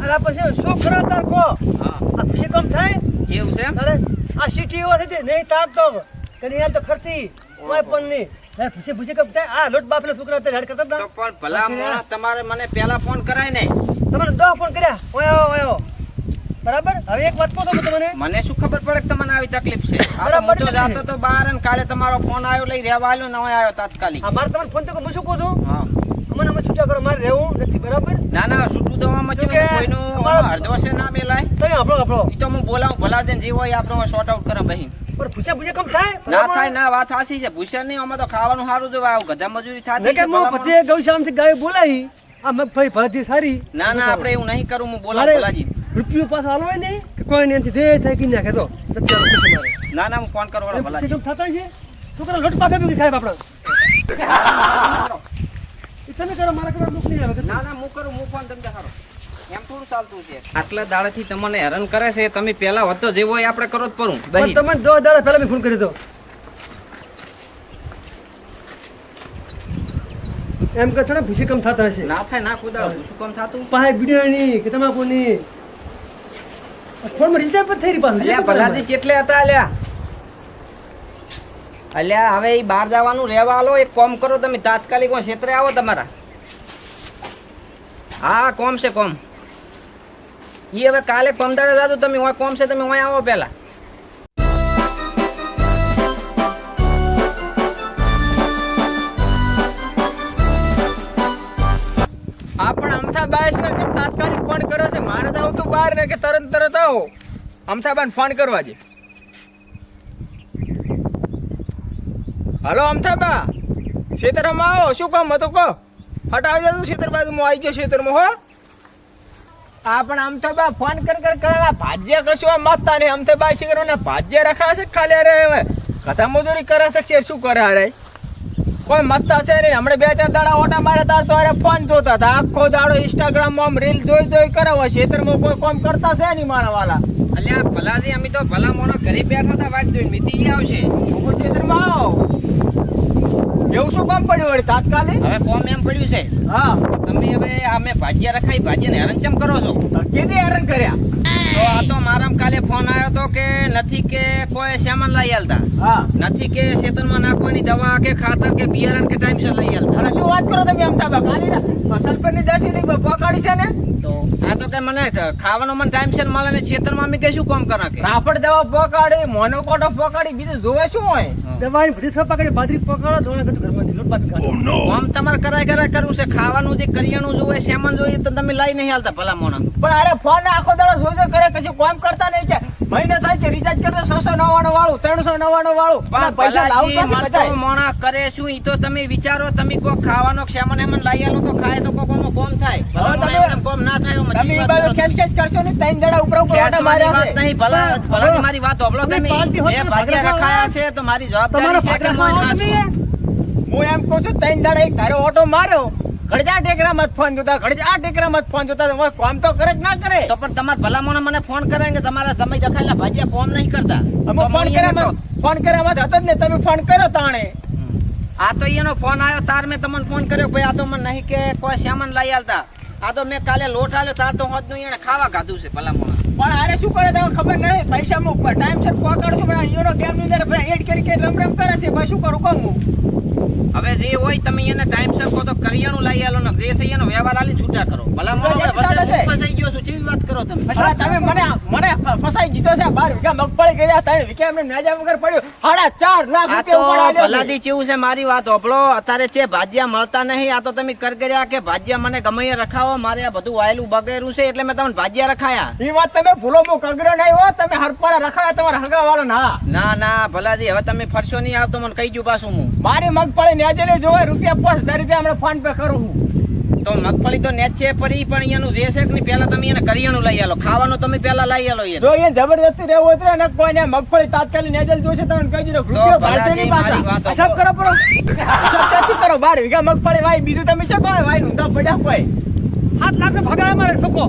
અલા પછી શું કરો તાર કો હા આ ખુશી કમ થાય એવું છે અરે આ સિટી એવો થઈ નહીં તાકતો કની યાર તો ખર્ચી કોઈ પણ નહીં અરે ખુશી કમ થાય આ લોટ બાપને છોકરા તે હેડ કરતા તો પણ ભલા મોણા તમારે મને પહેલા ફોન કરાય ને તમને દો ફોન કર્યા ઓયો બરાબર હવે એક વાત કહો તો તમને મને શું ખબર પડે કે તમને આવી તકલીફ છે આ તો બરાબર મોટો જાતો તો બહાર અને કાલે તમારો ફોન આવ્યો લઈ રહેવા આવ્યો ન આવ્યો તાત્કાલિક અમારે તમને ફોન તો હું શું કહું છું હા અમે છૂટા કરો મારે રહેવું નથી બરાબર ના ના છૂટું દવામાં છે કોઈનું અર્ધવશે ના મેલાય તમે આપણો ઈ તો હું બોલાવું ભલા દે જે હોય આપણે શોર્ટ આઉટ કરે બહી પણ ભૂસા કમ થાય ના થાય ના વાત સાચી છે ભૂસા નહીં અમે તો ખાવાનું સારું જો આવું ગધા મજૂરી મેં થાતી કે છે હું પતિએ ગૌશાળામાંથી ગાય બોલાવી આ મગફળી ભરતી સારી ના ના આપણે એવું નહીં કરું હું બોલાવું ભલાજી રૂપિયો પાછો હાલવાય નહીં કે કોઈ નહીં દે થાય કે નાખે તો ના ના હું ફોન કરવા ભલાજી કેમ થતા છે તું કરો લોટ પાકે બી ખાય બાપડા તમે કરો મારા કરવા દુખ નહીં આવે ના ના હું કરું હું ફોન તમને સારો એમ થોડું ચાલતું છે આટલા દાડાથી તમને હેરાન કરે છે તમે પહેલા હતો જેવો હોય આપણે કરો જ પરું પણ તમે 2 દાડા પહેલા મેં ફોન કર્યો તો એમ કે છે ભૂસી કમ થતા હશે ના થાય ના કુદા શું કામ થાતું પાહે વિડિયો ની કે તમાકુ ની ફોન માં રિચાર્જ પર થઈ રહી પાછું અલ્યા ભલાજી કેટલે હતા અલ્યા હવે ઈ બહાર જવાનું રહેવા આલો એક કામ કરો તમે તાત્કાલિક ક્ષેત્રે આવો તમારા હા કોમ છે કોમ ઈ હવે કાલે પમદાડે જાતું તમે ઓય કોમ છે તમે ઓય આવો પહેલા આ પણ અમથા બાયસને કેમ તાત્કાલિક ફોન કર્યો છે મારે તો આવતું બહાર ને કે તરત આવો અમથાબાને ફોન કરવા છે હલો અમથાબા ખેતરમાં આવો શું કામ હતું કહો હટ આવી જતું ખેતર બાજુ હું આવી ગયો ખેતરમાં હો આ પણ અમથાબા ફોન કરેલા ભાજ્ય કશું મતતા નહીં અમથાબા શું કરવાના ભાજ્ય રખાશે ખાલી અરે હવે કથા મજૂરી કરે છે શું કરે અરે કોઈ મતતા છે નહીં હમણાં 2-4 દાડા ઓટા મારે તાર તો અરે ફોન જોતા હતા આખો દાડો ઇન્સ્ટાગ્રામમાં આમ રીલ જોઈ કરે હોય ખેતરમાં કોઈ કામ કરતા છે નહીં મારા વાલા અલ્યા ભલાજી અમે તો ભલા મોનો ઘરે બેઠા હતા વાટ જોઈને મિતી ઈ આવશે હું ખેતરમાં આવો એવું શું કામ પડ્યું વળી તાત્કાલિક હવે કોમ એમ પડ્યું છે હા તમે હવે અમે ભાજ્યા રખાઈ ભાજીને હેરાન ચમ કરો છો કીધી હેરાન કર્યા તો આ તો મારામ કાલે ફોન આવ્યો તો કે નથી કે કોઈ સામાન લઈ આલતા હા નથી કે ખેતરમાં નાખવાની દવા કે ખાતર કે બિયારણ કે ટાઈમસર લઈ આલતા અને શું વાત કરો તમે અમથાબા કાલી સરપંચની દાઢી પકડી છે ને તો આ તો કે મને ખાવાનો મને ટાઈમસર મળે ને ખેતરમાં અમે કે શું કામ કરા કે રાફડ દવા પકાડી મોનોકોટો પકાડી બીજું જોવે શું હોય દવાની બધી સર પકડી બાદરી પકડો ધોણે કતું ઘરમાંથી લોટ બાપી કાઢો કામ તમારે કરાય કરવું છે ખાવાનું જે કરિયાણું જોવે સામાન જોઈએ તો તમે લઈ નહીં આલતા ભલા મોણા પણ અરે ફોન આખો દાડો જોજો કરે કશું કામ કરતા નહીં કે મહિને થાય કે રિચાર્જ કરતો 699 વાળું 399 વાળું પણ પૈસા ભલાજી લાવતા મતો મોણા કરે શું ઈ તો તમે વિચારો તમે કોઈ ખાવાનો સામાન એમન લઈ આલો તો ખાય તો કોઈનો કોમ થાય ભલા મોણા એમ કોમ ના થાય તમે ઈ બાજુ ખેસ કરશો ને 3 દાડા ઉપર ઓટા માર્યા છે વાત નહીં ભલાજી મારી વાત હોભળો તમે એ ભાગ્યા રખાયા છે તો મારી જવાબદારી છે કે મોય ના છો હું એમ કહું છું 3 દાડા એક ધારો ઓટો માર્યો ઘડજા ટેકરામાં ફોન જોતા તમે કામ તો કરે કે ના કરે તો પણ તમાર ભલામણ મને ફોન કરે કે તમારા સમય રખાયેલા ભાજીયા ફોન નહીં કરતા અમે ફોન કર્યામાં હતો જ ને તમે ફોન કર્યો તાણે આ તો એનો ફોન આવ્યો તાર મેં તમને ફોન કર્યો ભાઈ આ તો મને નહીં કે કોઈ સામાન લઈ આલતા આ તો મેં કાલે લોટ આલ્યો તાર તો હોત નું એને ખાવા ગાધું છે ભલામણ પણ આરે શું કરે તમે ખબર નહીં પૈસા હું ટાઈમસર પકડું છું પણ એનો ગેમ ની અંદર એડ કરી રમ કરે છે ભાઈ શું કરું કહું હું હવે જે હોય તમે એને ટાઈમસર કહો તો કરિયાણું લઈ આલો ને જે છે એનો વ્યવહાર આલી છૂટા કરો ભલામણ ફસાઈ ગયો છું કેવી વાત કરો તમે તમે મને ફસાઈ દીધો છે 12 વીઘા મગફળી ગયા 3 વીઘા એમને નેજા વગર પડ્યો 4.5 લાખ રૂપિયા આ તો ભલાદી કેવું છે મારી વાત હોભળો અત્યારે છે ભાજીયા મળતા નહીં આ તો તમે કર્યા કે ભાજીયા મને ગમે એ રખાવો મારે આ બધું વાયેલું બગડેલું છે એટલે મેં તમને ભાજીયા રખાયા ઈ વાત તમે ભૂલો હું કગરો નહીં હો તમે હરપારા રખાયા તમારા હગા વાળો ના ભલાદી હવે તમે ફરશો નહીં આવતો મને કહી ગયું પાછું હું મારી મગફળી નેજે જોવે રૂપિયા 5000 રૂપિયા હમણાં ફોન પે કરું હું તો મગફળી તો નેચ છે પરી પણ એનું જે છે કે પહેલા તમે એને કરિયાણું લઈ આલો ખાવાનું તમે પહેલા લઈ આલો જો એ જબરદસ્તી રહેવું હોય તો ને કોઈને મગફળી તાત્કાલિક નેજલ જોશે તમને કહી દીધો રૂપિયો ભાળતે નહીં પાછા હિસાબ કરો કરો હિસાબ કરો 12 વીઘા મગફળી વાય બીજું તમે શું કહો વાય નું તો પડ્યા કોઈ 7 લાખ ભગાડે મારે ઠોકો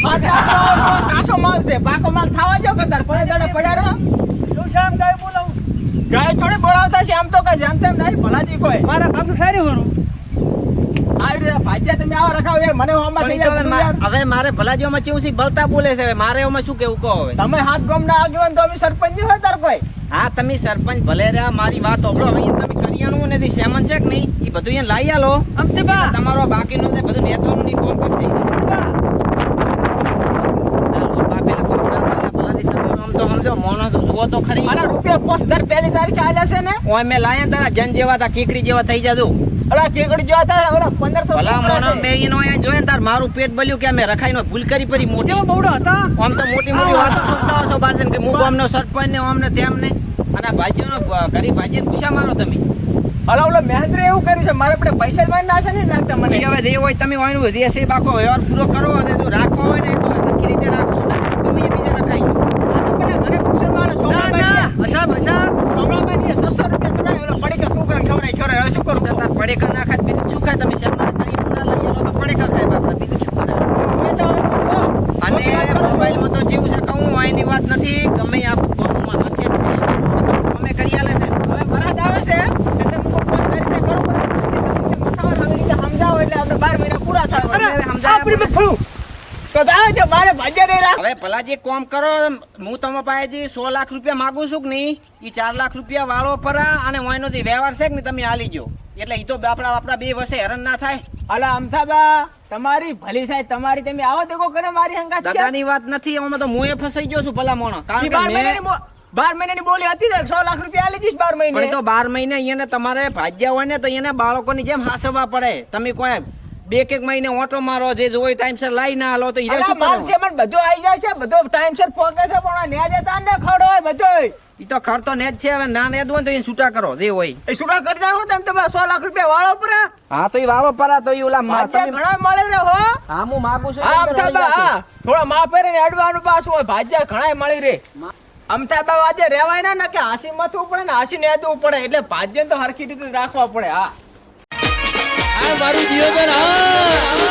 7 લાખ કાસો માલ છે પાકો માલ થાવા જો કદાર પડે દાડે પડ્યા રહો એવું શામ ગાય બોલાવું ગાય થોડી બોલાવતા છે આમ તો કઈ જેમ તેમ નહીં ભલાજી કોઈ મારા બાપનું સારી હોરું આવી રીતે ભાજ્યા તમે આવા રખાવ યાર મને હોમાં પણ થઈ ઈ તો જાય યાર. હવે મારે ભલાજીઓમાં કેવું છે બળતા બોલે છે હવે મારે એમાં શું કેવું કહો હવે તમે હાથ ગામના આગેવાન તો અમે સરપંચ નહીં હોય તાર કોઈ. હા તમે સરપંચ ભલે રહ્યા મારી વાત સાંભળો હવે ઈ તમે કરિયાણું નથી સેમન છે કે નહીં એ બધું અહીંયા લાવી આલો અમથીબા તમારો બાકીનું છે બધું નેતોનું ની કોમ કરશે આના રૂપિયા 5000 પહેલી તારીખે આલ્યા છે ને. જન જેવા હતા કીકડી જેવા થઈ જાજો અલા કેકડી જેવા થાય ઓલા 15 તો ભલા મોનો બે ઈનો અહીંયા જોયે ને તાર મારું પેટ બલ્યું કે અમે રખાઈનો ભૂલ કરી પરી મોટી કેવા બહુડા હતા આમ તો મોટી મોટી વાતો સુનતા હશો બારજન કે હું ગામનો સરપંચ ને આમને તેમને અને ભાજીનો ઘરી ભાજીને પૂછા મારો તમે અલા ઓલા મહેન્દ્ર એવું કર્યું છે મારે આપણે પૈસા જ મારી નાશે ને નાખતા મને. ઈ હવે જે હોય તમે હોય ને જે છે બાકો વ્યવહાર પૂરો કરો અને જો રાખવો હોય ને તો સરખી રીતે રાખો ના તમે એ બીજા રખાઈ ગયો આ તો મને નુકસાન વાળા ના સોમલાભાઈ ના અશાબ અશાબ સોમલાભાઈ 600 રૂપિયા સડાય ઓલા પડીકા છોકરાને ખવડાય હવે શું કરું તો તાર પડેકા ના ખાય બીજું શું ખાય તમે શેમાં કરી ના લઈ આલો તો પડેકા ખાય બાપા બીજું શું કરે મેં તો હવે અને મોબાઈલમાં તો જેવું છે કહું એની વાત નથી ગમે આખું ફોનમાં હાથે જ છે અમે કરી આલે છે હવે બરાત આવે છે એટલે હું 5 તારીખે કરું પણ મથાવા આવી રીતે સમજાવો એટલે આપણે 12 મહિના પૂરા થાય અરે હવે સમજાય આપણી મેં ફળું તો જાઓ છે મારે ભાજ્યા નહીં રાખ હવે ભલાજી એક કામ કરો હું તમારા પાસેથી 100 લાખ રૂપિયા માંગુ છું કે નહીં એ 4 લાખ રૂપિયા વાળો પરા અને ઓયનો જે વ્યવહાર છે કે નહીં તમે આલી ગયો એટલે એ તો આપણા બે વસે હેરાન ના થાય અલા અમથાબા તમારી ભલી સાહેબ તમારી તમે આવો દેખો કરે મારી હંગાત છે દાદાની વાત નથી એમાં તો હું એ ફસાઈ ગયો છું ભલા મોણો કારણ કે 12 મહિનાની બોલી હતી ને 100 લાખ રૂપિયા આલી દઈશ 12 પણ મહિને એ તો 12 મહિને એને તમારે ભાગ્યા હોય ને તો એને બાળકોની જેમ હાસવા પડે તમે કોઈ બે એક મહિને ઓટો મારો જે જોઈ ટાઈમસર લાઈ ના આલો તો હીરા અલા શું માલ કરો છે મને બધું આવી જાય છે બધો ટાઈમસર પહોંચે છે પણ આ ન્યા જતા ને ખડો હોય બધોય ઈ તો ખર્ચો ને જ છે હવે ના ને હોય તો એને છૂટા કરો જે હોય એ સુડા કરી જાવ તમે 100 લાખ રૂપિયા વાળો પર હા તો ઈ વાળો પરા તો ઈ ઓલા ભાજ્યા ઘણા મળે રે હો હા હું માગું છું હા અંદર અમથાબા વળી હા થોડા માપે ને અડવાનું પાછું હોય ભાજ્યા ઘણા મળી રે અમથાબા આજે રહેવાય ના કે હાસી મથવું પડે ને હાસી નેદવું પડે એટલે ભાજ્યને તો હરખી રીતે રાખવા પડે હા આ મારું જીવન હા